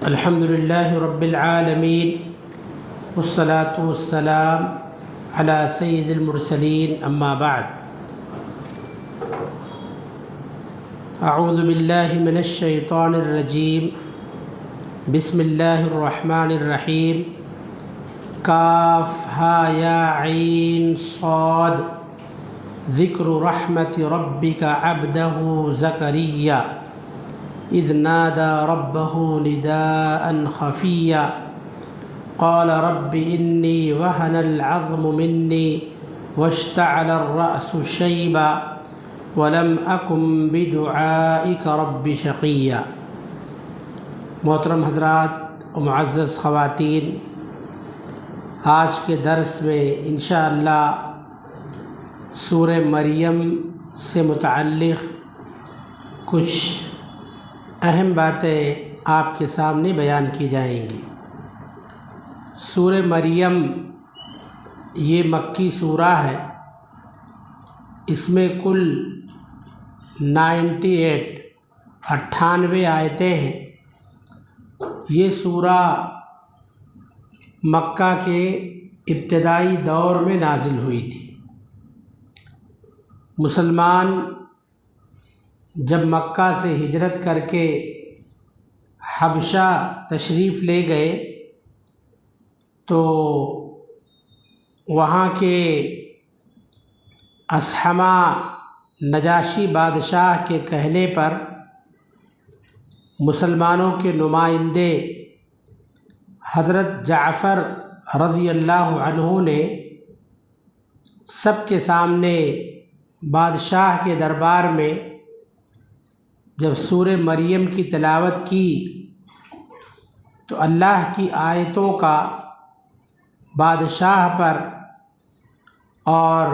الحمد للہ رب العالمین والصلاة والسلام علی سید المرسلین اما بعد اعوذ باللہ من الشیطان الرجیم بسم اللہ الرحمن الرحیم کاف ہا یا عین صاد ذکر رحمت ربک عبدہ زکریا اذ نادى ربه نداء خفيا قال رب إني وهن العظم مني واشتعل الرأس شيبا ولم أكن بدعائك رب شقيا۔ محترم حضرات و معزز خواتین، آج کے درس میں انشاءاللہ سورہ مریم سے متعلق کچھ اہم باتیں آپ کے سامنے بیان کی جائیں گی۔ سورہ مریم یہ مکی سورہ ہے، اس میں کل 98 آیتیں ہیں۔ یہ سورہ مکہ کے ابتدائی دور میں نازل ہوئی تھی۔ مسلمان جب مکہ سے ہجرت کر کے حبشہ تشریف لے گئے تو وہاں کے اصحمہ نجاشی بادشاہ کے کہنے پر مسلمانوں کے نمائندے حضرت جعفر رضی اللہ عنہ نے سب کے سامنے بادشاہ کے دربار میں جب سورہ مریم کی تلاوت کی تو اللہ کی آیتوں کا بادشاہ پر اور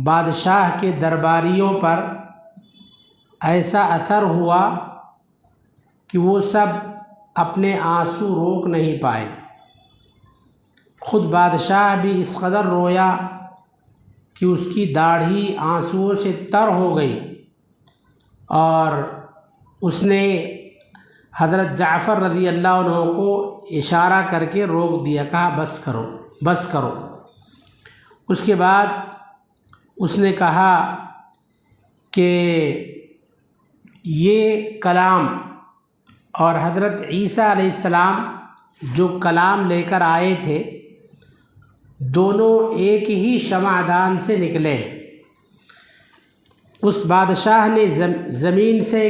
بادشاہ کے درباریوں پر ایسا اثر ہوا کہ وہ سب اپنے آنسو روک نہیں پائے۔ خود بادشاہ بھی اس قدر رویا کہ اس کی داڑھی آنسوؤں سے تر ہو گئی، اور اس نے حضرت جعفر رضی اللہ عنہ کو اشارہ کر کے روک دیا، کہا بس کرو بس کرو۔ اس کے بعد اس نے کہا کہ یہ کلام اور حضرت عیسیٰ علیہ السلام جو کلام لے کر آئے تھے دونوں ایک ہی شمعدان سے نکلے۔ اس بادشاہ نے زمین سے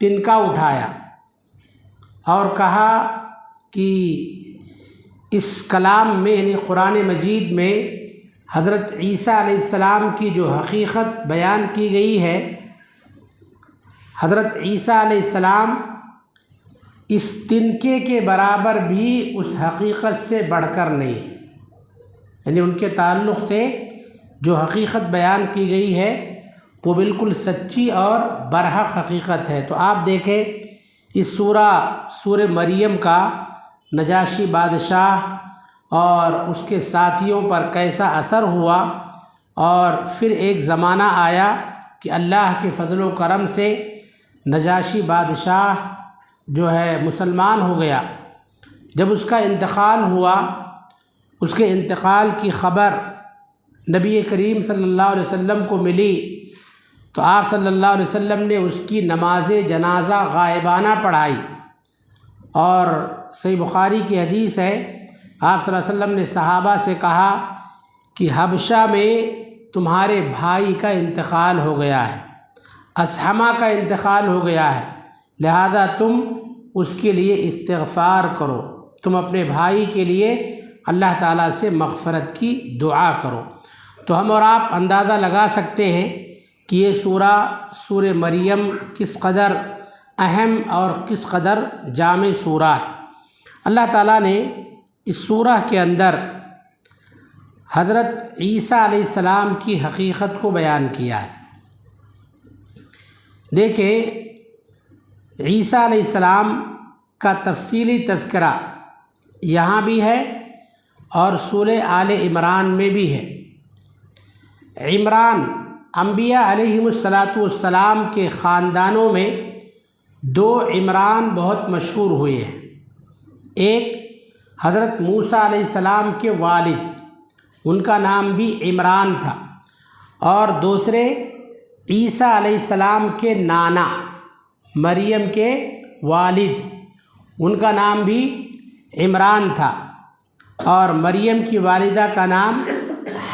تنکا اٹھایا اور کہا کہ اس کلام میں یعنی قرآن مجید میں حضرت عیسیٰ علیہ السلام کی جو حقیقت بیان کی گئی ہے، حضرت عیسیٰ علیہ السلام اس تنکے کے برابر بھی اس حقیقت سے بڑھ کر نہیں، یعنی ان کے تعلق سے جو حقیقت بیان کی گئی ہے وہ بالکل سچی اور برحق حقیقت ہے۔ تو آپ دیکھیں اس سورہ مریم کا نجاشی بادشاہ اور اس کے ساتھیوں پر کیسا اثر ہوا، اور پھر ایک زمانہ آیا کہ اللہ کے فضل و کرم سے نجاشی بادشاہ جو ہے مسلمان ہو گیا۔ جب اس کا انتقال ہوا، اس کے انتقال کی خبر نبی کریم صلی اللہ علیہ وسلم کو ملی تو آپ صلی اللہ علیہ وسلم نے اس کی نماز جنازہ غائبانہ پڑھائی، اور صحیح بخاری کی حدیث ہے آپ صلی اللہ علیہ وسلم نے صحابہ سے کہا کہ حبشہ میں تمہارے بھائی کا انتقال ہو گیا ہے، اصحمہ کا انتقال ہو گیا ہے، لہذا تم اس کے لیے استغفار کرو، تم اپنے بھائی کے لیے اللہ تعالیٰ سے مغفرت کی دعا کرو۔ تو ہم اور آپ اندازہ لگا سکتے ہیں کہ یہ سورہ مریم کس قدر اہم اور کس قدر جامع سورہ ہے۔ اللہ تعالیٰ نے اس سورہ کے اندر حضرت عیسیٰ علیہ السلام کی حقیقت کو بیان کیا ہے۔ دیکھیں عیسیٰ علیہ السلام کا تفصیلی تذکرہ یہاں بھی ہے اور سورہ آل عمران میں بھی ہے۔ عمران انبیاء علیہم السلام کے خاندانوں میں دو عمران بہت مشہور ہوئے ہیں۔ ایک حضرت موسیٰ علیہ السلام کے والد، ان کا نام بھی عمران تھا، اور دوسرے عیسیٰ علیہ السلام کے نانا مریم کے والد، ان کا نام بھی عمران تھا، اور مریم کی والدہ کا نام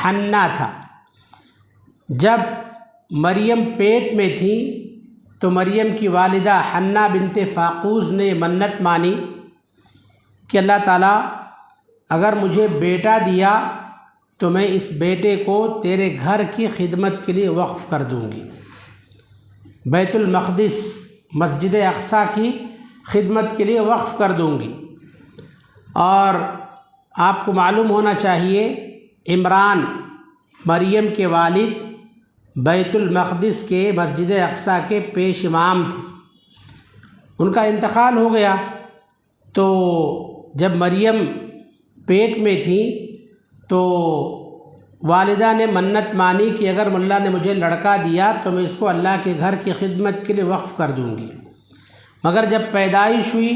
حنا تھا۔ جب مریم پیٹ میں تھی تو مریم کی والدہ حنا بنت فاقوس نے منت مانی کہ اللہ تعالیٰ اگر مجھے بیٹا دیا تو میں اس بیٹے کو تیرے گھر کی خدمت کے لیے وقف کر دوں گی، بیت المقدس مسجد اقصیٰ کی خدمت کے لیے وقف کر دوں گی۔ اور آپ کو معلوم ہونا چاہیے عمران مریم کے والد بیت المقدس کے مسجد اقصیٰ کے پیش امام تھے، ان کا انتقال ہو گیا۔ تو جب مریم پیٹ میں تھی تو والدہ نے منت مانی کہ اگر اللہ نے مجھے لڑکا دیا تو میں اس کو اللہ کے گھر کی خدمت کے لیے وقف کر دوں گی۔ مگر جب پیدائش ہوئی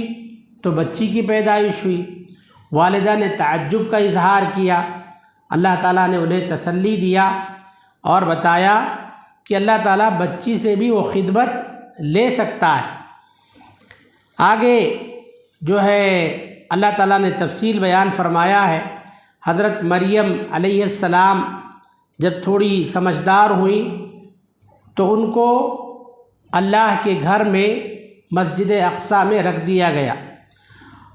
تو بچی کی پیدائش ہوئی، والدہ نے تعجب کا اظہار کیا۔ اللہ تعالیٰ نے انہیں تسلی دیا اور بتایا کہ اللہ تعالیٰ بچی سے بھی وہ خدمت لے سکتا ہے۔ آگے جو ہے اللہ تعالیٰ نے تفصیل بیان فرمایا ہے۔ حضرت مریم علیہ السلام جب تھوڑی سمجھدار ہوئیں تو ان کو اللہ کے گھر میں مسجد اقصیٰ میں رکھ دیا گیا،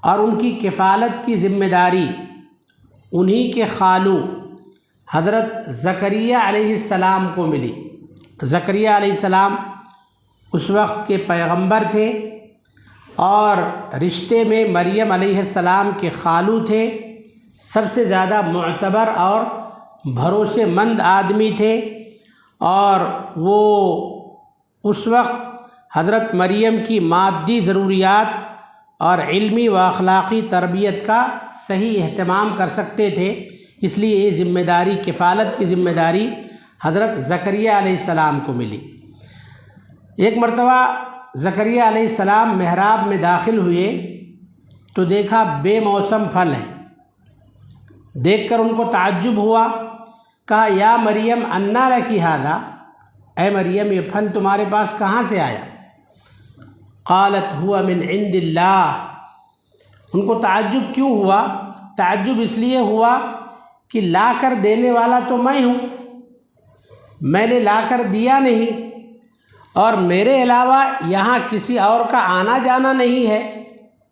اور ان کی کفالت کی ذمہ داری انہی کے خالو حضرت زکریا علیہ السلام کو ملی۔ زکریا علیہ السلام اس وقت کے پیغمبر تھے اور رشتے میں مریم علیہ السلام کے خالو تھے، سب سے زیادہ معتبر اور بھروسے مند آدمی تھے، اور وہ اس وقت حضرت مریم کی مادی ضروریات اور علمی و اخلاقی تربیت کا صحیح اہتمام کر سکتے تھے، اس لیے یہ ذمہ داری، کفالت کی ذمہ داری حضرت زکریا علیہ السلام کو ملی۔ ایک مرتبہ زکریا علیہ السلام محراب میں داخل ہوئے تو دیکھا بے موسم پھل ہے۔ دیکھ کر ان کو تعجب ہوا، کہا یا مریم انا لکی ھذا، اے مریم یہ پھل تمہارے پاس کہاں سے آیا؟ قالت ہوا من عند اللہ۔ ان کو تعجب کیوں ہوا؟ تعجب اس لیے ہوا کہ لا کر دینے والا تو میں ہوں، میں نے لا کر دیا نہیں، اور میرے علاوہ یہاں کسی اور کا آنا جانا نہیں ہے،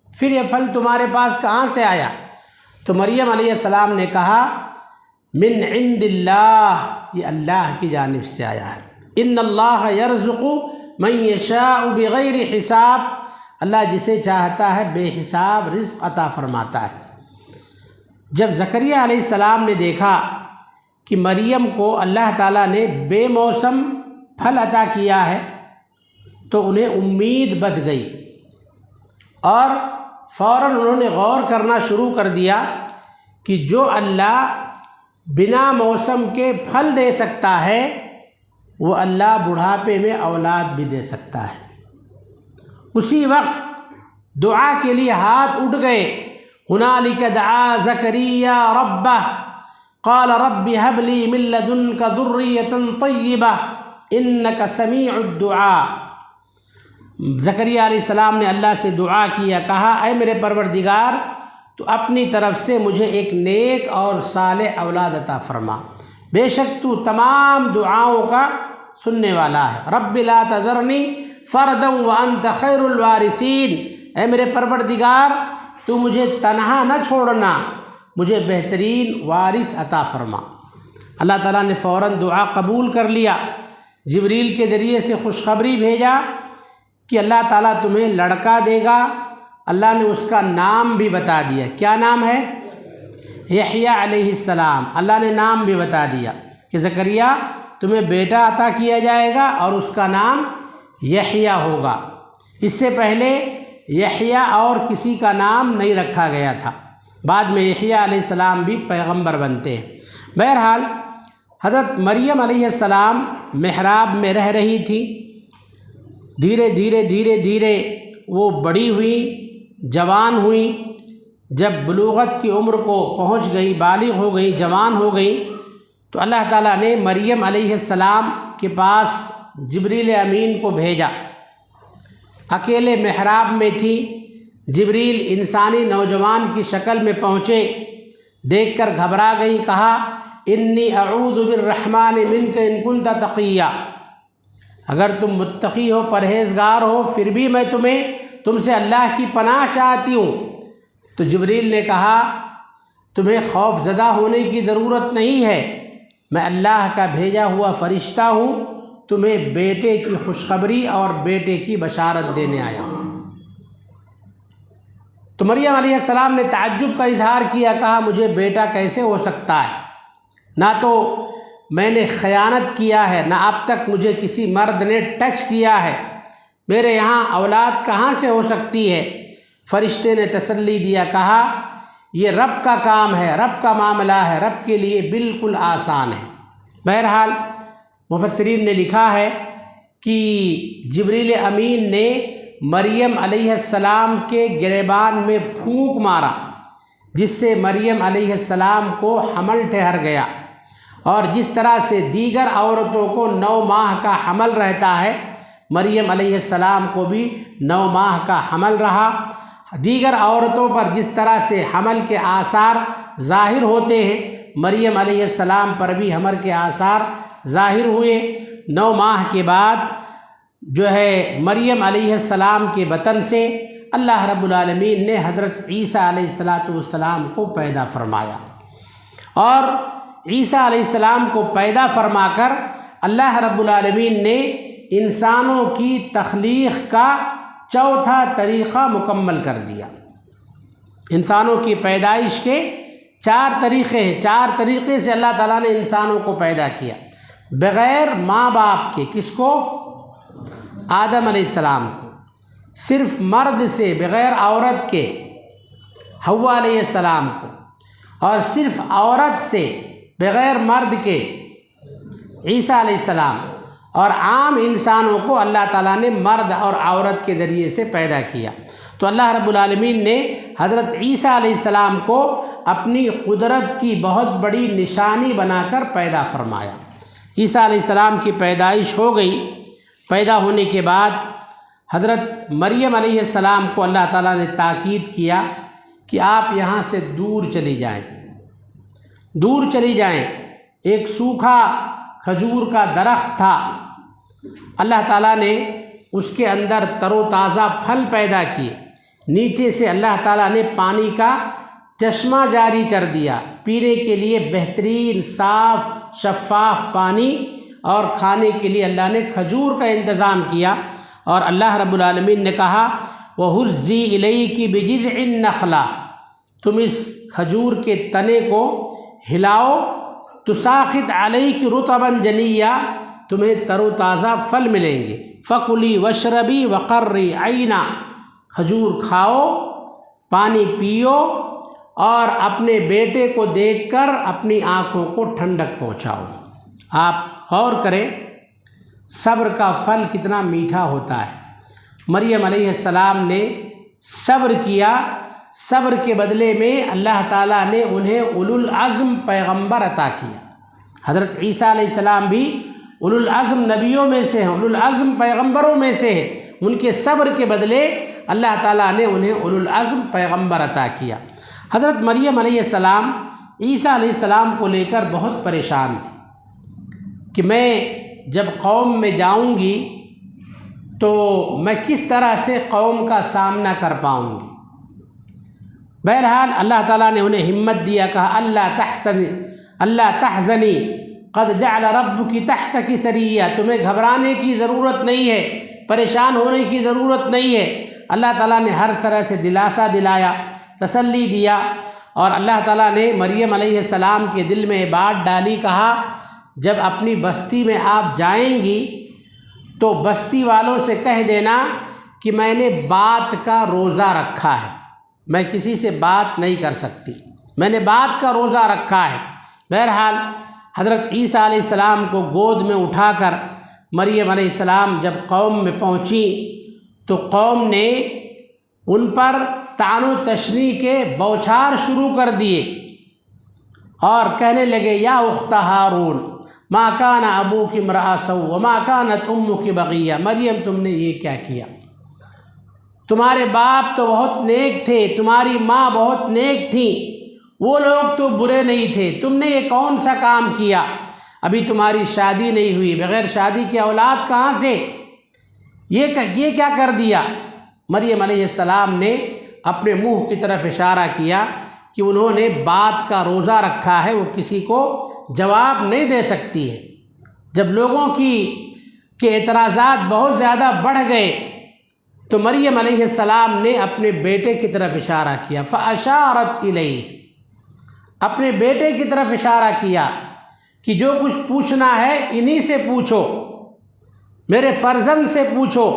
پھر یہ پھل تمہارے پاس کہاں سے آیا؟ تو مریم علیہ السلام نے کہا من عند اللہ، یہ اللہ کی جانب سے آیا ہے۔ ان اللہ یرزق من یشاء بغیر حساب، اللہ جسے چاہتا ہے بے حساب رزق عطا فرماتا ہے۔ جب زکریا علیہ السلام نے دیکھا کہ مریم کو اللہ تعالیٰ نے بے موسم پھل عطا کیا ہے تو انہیں امید بڑھ گئی، اور فوراً انہوں نے غور کرنا شروع کر دیا کہ جو اللہ بنا موسم کے پھل دے سکتا ہے وہ اللہ بڑھاپے میں اولاد بھی دے سکتا ہے۔ اسی وقت دعا کے لیے ہاتھ اٹھ گئے۔ ہنالک دعا زکریا ربہ قال رب هب لي من لدنك ذرية طيبة انك سمیع الدعاء۔ زکریا علیہ السلام نے اللہ سے دعا کیا، کہا اے میرے پروردگار تو اپنی طرف سے مجھے ایک نیک اور صالح اولاد عطا فرما، بے شک تو تمام دعاؤں کا سننے والا ہے۔ رب لا تذرنی فردا وانت خیر الوارثین، اے میرے پروردگار تو مجھے تنہا نہ چھوڑنا، مجھے بہترین وارث عطا فرما۔ اللہ تعالیٰ نے فوراً دعا قبول کر لیا، جبریل کے ذریعے سے خوشخبری بھیجا کہ اللہ تعالیٰ تمہیں لڑکا دے گا۔ اللہ نے اس کا نام بھی بتا دیا، کیا نام ہے؟ یحییٰ علیہ السلام۔ اللہ نے نام بھی بتا دیا کہ زکریا تمہیں بیٹا عطا کیا جائے گا اور اس کا نام یحییٰ ہوگا۔ اس سے پہلے یحییٰ اور کسی کا نام نہیں رکھا گیا تھا، بعد میں یحییٰ علیہ السلام بھی پیغمبر بنتے ہیں۔ بہرحال حضرت مریم علیہ السلام محراب میں رہ رہی تھی، دھیرے دھیرے وہ بڑی ہوئی، جوان ہوئی، جب بلوغت کی عمر کو پہنچ گئی، بالغ ہو گئی، جوان ہو گئی، تو اللہ تعالیٰ نے مریم علیہ السلام کے پاس جبریل امین کو بھیجا۔ اکیلے محراب میں تھی، جبریل انسانی نوجوان کی شکل میں پہنچے، دیکھ کر گھبرا گئی، کہا انی اعوذ بالرحمن منک ان کنت تقیا، اگر تم متقی ہو، پرہیزگار ہو، پھر بھی میں تم سے اللہ کی پناہ چاہتی ہوں۔ تو جبریل نے کہا تمہیں خوف زدہ ہونے کی ضرورت نہیں ہے، میں اللہ کا بھیجا ہوا فرشتہ ہوں، تمہیں بیٹے کی خوشخبری اور بیٹے کی بشارت دینے آیا ہوں۔ تو مریم علیہ السلام نے تعجب کا اظہار کیا، کہا مجھے بیٹا کیسے ہو سکتا ہے؟ نہ تو میں نے خیانت کیا ہے، نہ اب تک مجھے کسی مرد نے ٹچ کیا ہے، میرے یہاں اولاد کہاں سے ہو سکتی ہے؟ فرشتے نے تسلی دیا، کہا یہ رب کا کام ہے، رب کا معاملہ ہے، رب کے لیے بالکل آسان ہے۔ بہرحال مفسرین نے لکھا ہے کہ جبریل امین نے مریم علیہ السلام کے گریبان میں پھونک مارا، جس سے مریم علیہ السلام کو حمل ٹھہر گیا، اور جس طرح سے دیگر عورتوں کو 9 ماہ کا حمل رہتا ہے، مریم علیہ السلام کو بھی 9 ماہ کا حمل رہا۔ دیگر عورتوں پر جس طرح سے حمل کے آثار ظاہر ہوتے ہیں، مریم علیہ السلام پر بھی حمل کے آثار ظاہر ہوئے۔ 9 ماہ کے بعد مریم علیہ السلام کے بطن سے اللہ رب العالمین نے حضرت عیسیٰ علیہ السلام کو پیدا فرمایا، اور عیسیٰ علیہ السلام کو پیدا فرما کر اللہ رب العالمین نے انسانوں کی تخلیق کا چوتھا طریقہ مکمل کر دیا۔ انسانوں کی پیدائش کے 4 طریقے ہیں، 4 طریقے سے اللہ تعالیٰ نے انسانوں کو پیدا کیا، بغیر ماں باپ کے۔ کس کو؟ آدم علیہ السلام کو۔ صرف مرد سے، بغیر عورت کے، حوا علیہ السلام کو، اور صرف عورت سے، بغیر مرد کے، عیسیٰ علیہ السلام، اور عام انسانوں کو اللہ تعالیٰ نے مرد اور عورت کے ذریعے سے پیدا کیا۔ تو اللہ رب العالمین نے حضرت عیسیٰ علیہ السلام کو اپنی قدرت کی بہت بڑی نشانی بنا کر پیدا فرمایا۔ عیسیٰ علیہ السلام کی پیدائش ہو گئی۔ پیدا ہونے کے بعد حضرت مریم علیہ السلام کو اللہ تعالیٰ نے تاکید کیا کہ آپ یہاں سے دور چلی جائیں، دور چلی جائیں۔ ایک سوکھا کھجور کا درخت تھا، اللہ تعالیٰ نے اس کے اندر تر و تازہ پھل پیدا کیے، نیچے سے اللہ تعالیٰ نے پانی کا چشمہ جاری کر دیا، پینے کے لیے بہترین صاف شفاف پانی، اور کھانے کے لیے اللہ نے کھجور کا انتظام کیا۔ اور اللہ رب العالمین نے کہا وَهُزِّي إِلَيْكِ بِجِذْعِ النَّخْلَةِ، تم اس کھجور کے تنے کو ہلاؤ، تُسَاقِطْ عَلَيْكِ رُطَبًا جَنِيًّا، تمہیں تر و تازہ پھل ملیں گے۔ فَكُلِي وَاشْرَبِي وَقَرِّي عَيْنًا، کھجور کھاؤ، پانی پیو، اور اپنے بیٹے کو دیکھ کر اپنی آنکھوں کو ٹھنڈک پہنچاؤ۔ آپ غور کریں صبر کا پھل کتنا میٹھا ہوتا ہے۔ مریم علیہ السلام نے صبر کیا، صبر کے بدلے میں اللہ تعالیٰ نے انہیں اولو العزم پیغمبر عطا کیا۔ حضرت عیسیٰ علیہ السلام بھی اولو العزم نبیوں میں سے ہیں، اولو العزم پیغمبروں میں سے ہیں۔ ان کے صبر کے بدلے اللہ تعالیٰ نے انہیں اولو العزم پیغمبر عطا کیا۔ حضرت مریم علیہ السلام عیسیٰ علیہ السلام کو لے کر بہت پریشان تھی کہ میں جب قوم میں جاؤں گی تو میں کس طرح سے قوم کا سامنا کر پاؤں گی۔ بہرحال اللہ تعالیٰ نے انہیں ہمت دیا، کہا اللہ تحزنی قد جعل ربک تحتک سریہ، تمہیں گھبرانے کی ضرورت نہیں ہے، پریشان ہونے کی ضرورت نہیں ہے۔ اللہ تعالیٰ نے ہر طرح سے دلاسا دلایا، تسلی دیا، اور اللہ تعالیٰ نے مریم علیہ السلام کے دل میں بات ڈالی، کہا جب اپنی بستی میں آپ جائیں گی تو بستی والوں سے کہہ دینا کہ میں نے بات کا روزہ رکھا ہے، میں کسی سے بات نہیں کر سکتی، میں نے بات کا روزہ رکھا ہے۔ بہرحال حضرت عیسیٰ علیہ السلام کو گود میں اٹھا کر مریم علیہ السلام جب قوم میں پہنچی تو قوم نے ان پر طعن و تشنیع کے بوچھار شروع کر دیے اور کہنے لگے یا اخت ہارون ما کان ابوک امرأ سوء وما کانت امک بغیہ، مریم تم نے یہ کیا کیا؟ تمہارے باپ تو بہت نیک تھے، تمہاری ماں بہت نیک تھی، وہ لوگ تو برے نہیں تھے، تم نے یہ کون سا کام کیا؟ ابھی تمہاری شادی نہیں ہوئی، بغیر شادی کی اولاد کہاں سے؟ یہ کیا کر دیا؟ مریم علیہ السلام نے اپنے منہ کی طرف اشارہ کیا کہ انہوں نے بات کا روزہ رکھا ہے، وہ کسی کو جواب نہیں دے سکتی ہے۔ جب لوگوں کے اعتراضات بہت زیادہ بڑھ گئے تو مریم علیہ السلام نے اپنے بیٹے کی طرف اشارہ کیا، فاشارت الیہ، اپنے بیٹے کی طرف اشارہ کیا کہ جو کچھ پوچھنا ہے انہی سے پوچھو، میرے فرزند سے پوچھو،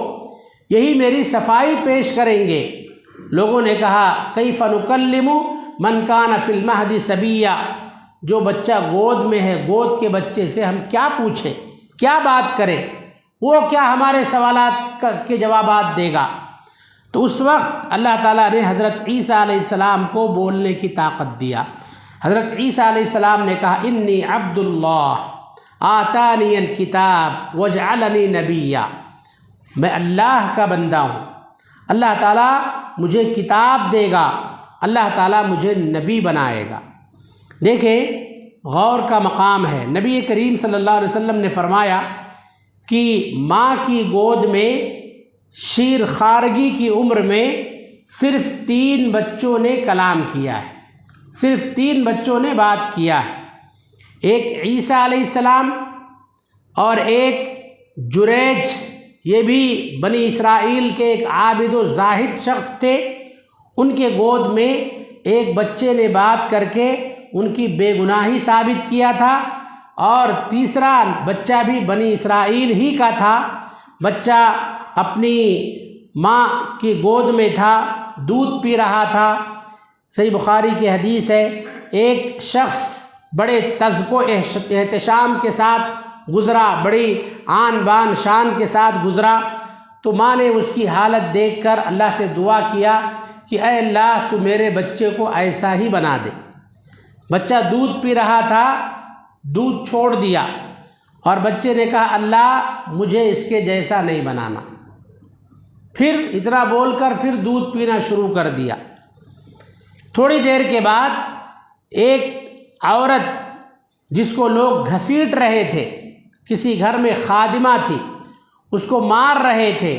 یہی میری صفائی پیش کریں گے۔ لوگوں نے کہا کیف نکلم من کان فی المہد صبیا، جو بچہ گود میں ہے، گود کے بچے سے ہم کیا پوچھیں، کیا بات کریں، وہ کیا ہمارے سوالات کے جوابات دے گا؟ تو اس وقت اللہ تعالیٰ نے حضرت عیسیٰ علیہ السلام کو بولنے کی طاقت دیا۔ حضرت عیسیٰ علیہ السلام نے کہا انی عبد اللہ آتانی الکتاب وجعلنی نبیا، میں اللہ کا بندہ ہوں، اللہ تعالیٰ مجھے کتاب دے گا، اللہ تعالیٰ مجھے نبی بنائے گا۔ دیکھیں غور کا مقام ہے، نبی کریم صلی اللہ علیہ وسلم نے فرمایا کہ ماں کی گود میں شیر خارگی کی عمر میں صرف 3 بچوں نے کلام کیا ہے، صرف 3 بچوں نے بات کیا ہے، ایک عیسیٰ علیہ السلام اور ایک جریج، یہ بھی بنی اسرائیل کے ایک عابد و زاہد شخص تھے، ان کے گود میں ایک بچے نے بات کر کے ان کی بے گناہی ثابت کیا تھا، اور تیسرا بچہ بھی بنی اسرائیل ہی کا تھا، بچہ اپنی ماں کی گود میں تھا، دودھ پی رہا تھا۔ صحیح بخاری کی حدیث ہے، ایک شخص بڑے تذک و احتشام کے ساتھ گزرا، بڑی آن بان شان کے ساتھ گزرا، تو ماں نے اس کی حالت دیکھ کر اللہ سے دعا کیا کہ اے اللہ تو میرے بچے کو ایسا ہی بنا دے۔ بچہ دودھ پی رہا تھا، دودھ چھوڑ دیا، اور بچے نے کہا اللہ مجھے اس کے جیسا نہیں بنانا، پھر اتنا بول کر پھر دودھ پینا شروع کر دیا۔ تھوڑی دیر کے بعد ایک عورت جس کو لوگ گھسیٹ رہے تھے، کسی گھر میں خادمہ تھی، اس کو مار رہے تھے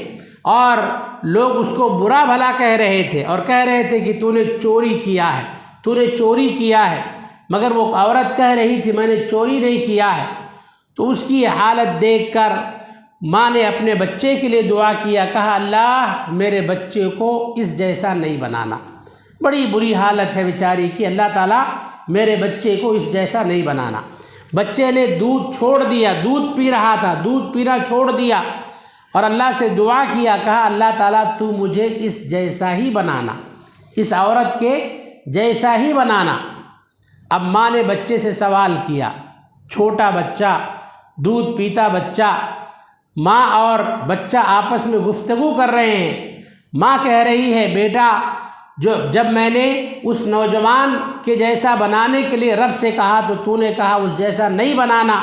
اور لوگ اس کو برا بھلا کہہ رہے تھے اور کہہ رہے تھے کہ تو نے چوری کیا ہے، تو نے چوری کیا ہے، مگر وہ عورت کہہ رہی تھی میں نے چوری نہیں کیا ہے۔ تو اس کی حالت دیکھ کر ماں نے اپنے بچے کے لیے دعا کیا، کہا اللہ میرے بچے کو اس جیسا نہیں بنانا، بڑی بری حالت ہے بیچاری کی، اللہ تعالیٰ میرے بچے کو اس جیسا نہیں بنانا۔ بچے نے دودھ چھوڑ دیا، دودھ پی رہا تھا، دودھ پینا چھوڑ دیا اور اللہ سے دعا کیا، کہا اللہ تعالیٰ تو مجھے اس جیسا ہی بنانا، اس عورت کے جیسا ہی بنانا۔ اب ماں نے بچے سے سوال کیا، چھوٹا بچہ، دودھ پیتا بچہ، ماں اور بچہ آپس میں گفتگو کر رہے ہیں، ماں کہہ رہی ہے بیٹا جب میں نے اس نوجوان کے جیسا بنانے کے لیے رب سے کہا تو نے کہا اس جیسا نہیں بنانا،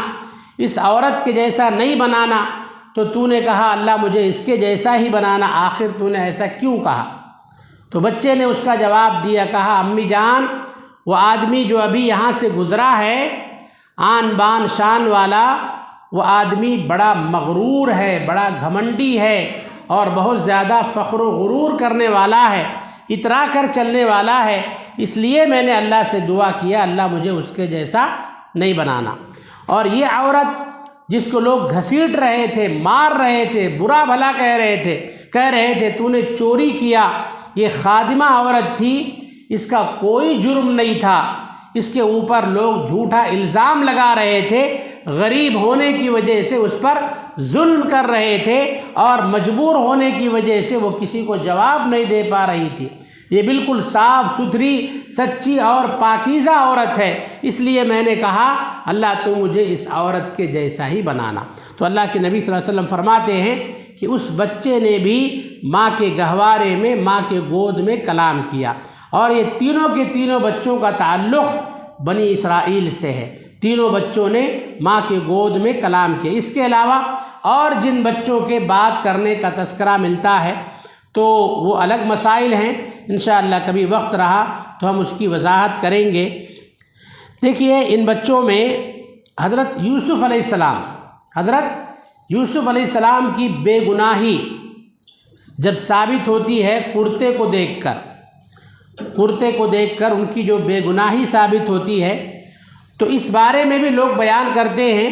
اس عورت کے جیسا نہیں بنانا، تو نے کہا اللہ مجھے اس کے جیسا ہی بنانا، آخر تو نے ایسا کیوں کہا؟ تو بچے نے اس کا جواب دیا، کہا امی جان وہ آدمی جو ابھی یہاں سے گزرا ہے آن بان شان والا، وہ آدمی بڑا مغرور ہے، بڑا گھمنڈی ہے اور بہت زیادہ فخر و غرور کرنے والا ہے، اترا کر چلنے والا ہے، اس لیے میں نے اللہ سے دعا کیا اللہ مجھے اس کے جیسا نہیں بنانا۔ اور یہ عورت جس کو لوگ گھسیٹ رہے تھے، مار رہے تھے، برا بھلا کہہ رہے تھے تو نے چوری کیا، یہ خادمہ عورت تھی، اس کا کوئی جرم نہیں تھا، اس کے اوپر لوگ جھوٹا الزام لگا رہے تھے، غریب ہونے کی وجہ سے اس پر ظلم کر رہے تھے اور مجبور ہونے کی وجہ سے وہ کسی کو جواب نہیں دے پا رہی تھی۔ یہ بالکل صاف ستھری سچی اور پاکیزہ عورت ہے، اس لیے میں نے کہا اللہ تو مجھے اس عورت کے جیسا ہی بنانا۔ تو اللہ کے نبی صلی اللہ علیہ وسلم فرماتے ہیں کہ اس بچے نے بھی ماں کے گہوارے میں، ماں کے گود میں کلام کیا، اور یہ تینوں کے تینوں بچوں کا تعلق بنی اسرائیل سے ہے۔ تینوں بچوں نے ماں کے گود میں کلام کیا۔ اس کے علاوہ اور جن بچوں کے بات کرنے کا تذکرہ ملتا ہے تو وہ الگ مسائل ہیں، انشاءاللہ کبھی وقت رہا تو ہم اس کی وضاحت کریں گے۔ دیکھیے، ان بچوں میں حضرت یوسف علیہ السلام کی بے گناہی جب ثابت ہوتی ہے کرتے کو دیکھ کر ان کی جو بے گناہی ثابت ہوتی ہے، تو اس بارے میں بھی لوگ بیان کرتے ہیں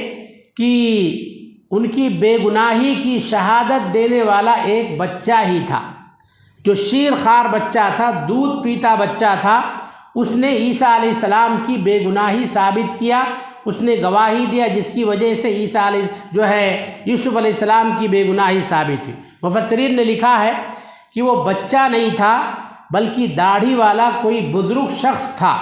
کہ ان کی بے گناہی کی شہادت دینے والا ایک بچہ ہی تھا، جو شیر خوار بچہ تھا، دودھ پیتا بچہ تھا۔ اس نے عیسیٰ علیہ السلام کی بے گناہی ثابت کیا، اس نے گواہی دیا، جس کی وجہ سے یوسف علیہ السلام کی بے گناہی ثابت ہوئی۔ مفسرین نے لکھا ہے کہ وہ بچہ نہیں تھا بلکہ داڑھی والا کوئی بزرگ شخص تھا،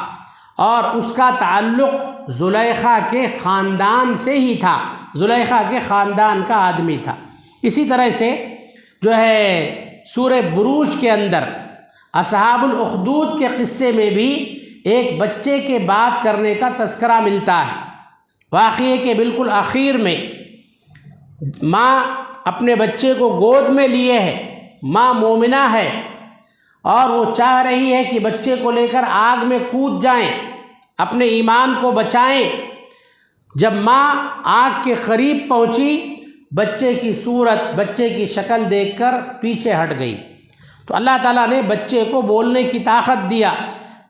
اور اس کا تعلق زلیخا کے خاندان سے ہی تھا، زلیخا کے خاندان کا آدمی تھا۔ اسی طرح سے سورہ بروج کے اندر اصحاب الاخدود کے قصے میں بھی ایک بچے کے بات کرنے کا تذکرہ ملتا ہے۔ واقعے کے بالکل آخر میں ماں اپنے بچے کو گود میں لیے ہے، ماں مومنہ ہے، اور وہ چاہ رہی ہے کہ بچے کو لے کر آگ میں کود جائیں، اپنے ایمان کو بچائیں۔ جب ماں آگ کے قریب پہنچی، بچے کی صورت، بچے کی شکل دیکھ کر پیچھے ہٹ گئی، تو اللہ تعالیٰ نے بچے کو بولنے کی طاقت دیا۔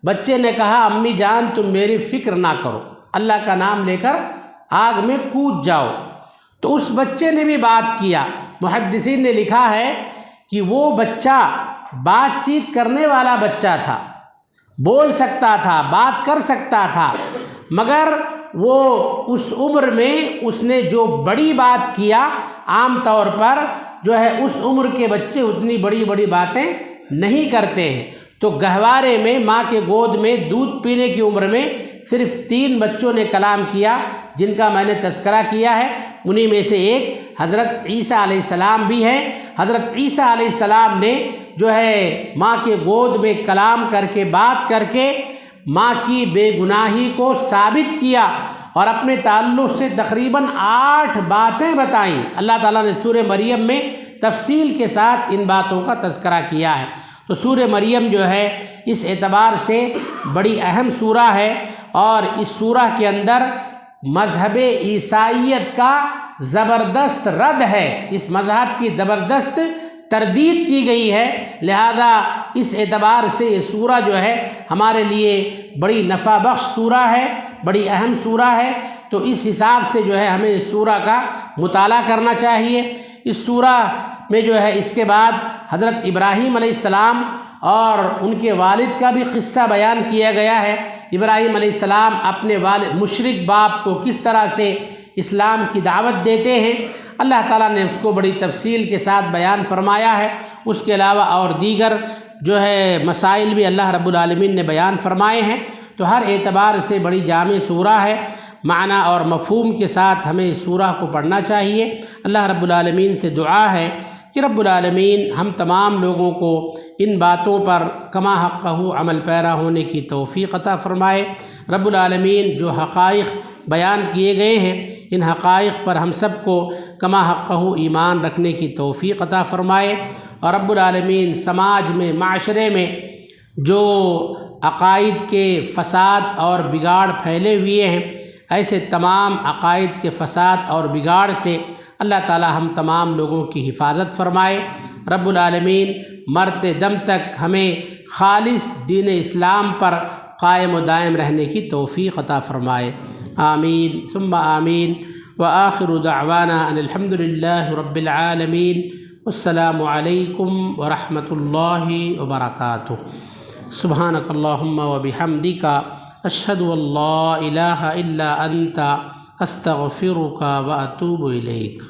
بچے نے کہا، امی جان تم میری فکر نہ کرو، اللہ کا نام لے کر آگ میں کود جاؤ۔ تو اس بچے نے بھی بات کیا۔ محدثین نے لکھا ہے کہ وہ بچہ بات چیت کرنے والا بچہ تھا، بول سکتا تھا، بات کر سکتا تھا، مگر وہ اس عمر میں اس نے جو بڑی بات کیا، عام طور پر اس عمر کے بچے اتنی بڑی بڑی باتیں نہیں کرتے ہیں۔ تو گہوارے میں ماں کے گود میں دودھ پینے کی عمر میں صرف 3 بچوں نے کلام کیا، جن کا میں نے تذکرہ کیا ہے۔ انہی میں سے ایک حضرت عیسیٰ علیہ السلام بھی ہے۔ حضرت عیسیٰ علیہ السلام نے ماں کے گود میں کلام کر کے، بات کر کے ماں کی بے گناہی کو ثابت کیا، اور اپنے تعلق سے تقریباً 8 باتیں بتائیں۔ اللہ تعالیٰ نے سورہ مریم میں تفصیل کے ساتھ ان باتوں کا تذکرہ کیا ہے۔ تو سورہ مریم اس اعتبار سے بڑی اہم سورہ ہے، اور اس سورہ کے اندر مذہب عیسائیت کا زبردست رد ہے، اس مذہب کی زبردست تردید کی گئی ہے۔ لہذا اس اعتبار سے یہ سورہ ہمارے لیے بڑی نفع بخش سورہ ہے، بڑی اہم سورہ ہے۔ تو اس حساب سے ہمیں اس سورہ کا مطالعہ کرنا چاہیے۔ اس سورہ میں اس کے بعد حضرت ابراہیم علیہ السلام اور ان کے والد کا بھی قصہ بیان کیا گیا ہے۔ ابراہیم علیہ السلام اپنے مشرک باپ کو کس طرح سے اسلام کی دعوت دیتے ہیں، اللہ تعالیٰ نے اس کو بڑی تفصیل کے ساتھ بیان فرمایا ہے۔ اس کے علاوہ اور دیگر مسائل بھی اللہ رب العالمین نے بیان فرمائے ہیں۔ تو ہر اعتبار سے بڑی جامع سورہ ہے، معنی اور مفہوم کے ساتھ ہمیں اس سورہ کو پڑھنا چاہیے۔ اللہ رب العالمین سے دعا ہے کہ رب العالمین ہم تمام لوگوں کو ان باتوں پر کما حقہ عمل پیرا ہونے کی توفیق عطا فرمائے۔ رب العالمین جو حقائق بیان کیے گئے ہیں، ان حقائق پر ہم سب کو کما حقہ ایمان رکھنے کی توفیق عطا فرمائے، اور رب العالمین سماج میں، معاشرے میں جو عقائد کے فساد اور بگاڑ پھیلے ہوئے ہیں، ایسے تمام عقائد کے فساد اور بگاڑ سے اللہ تعالی ہم تمام لوگوں کی حفاظت فرمائے۔ رب العالمین مرتے دم تک ہمیں خالص دین اسلام پر قائم و دائم رہنے کی توفیق عطا فرمائے۔ آمین ثم آمین، وآخر دعوانا ان الحمد للہ رب العالمین۔ السلام علیکم ورحمۃ اللہ وبرکاتہ۔ سبحانک اللہم وبحمدک، اشہد ان لا الہ الا انت، استغفرک واتوب الیک۔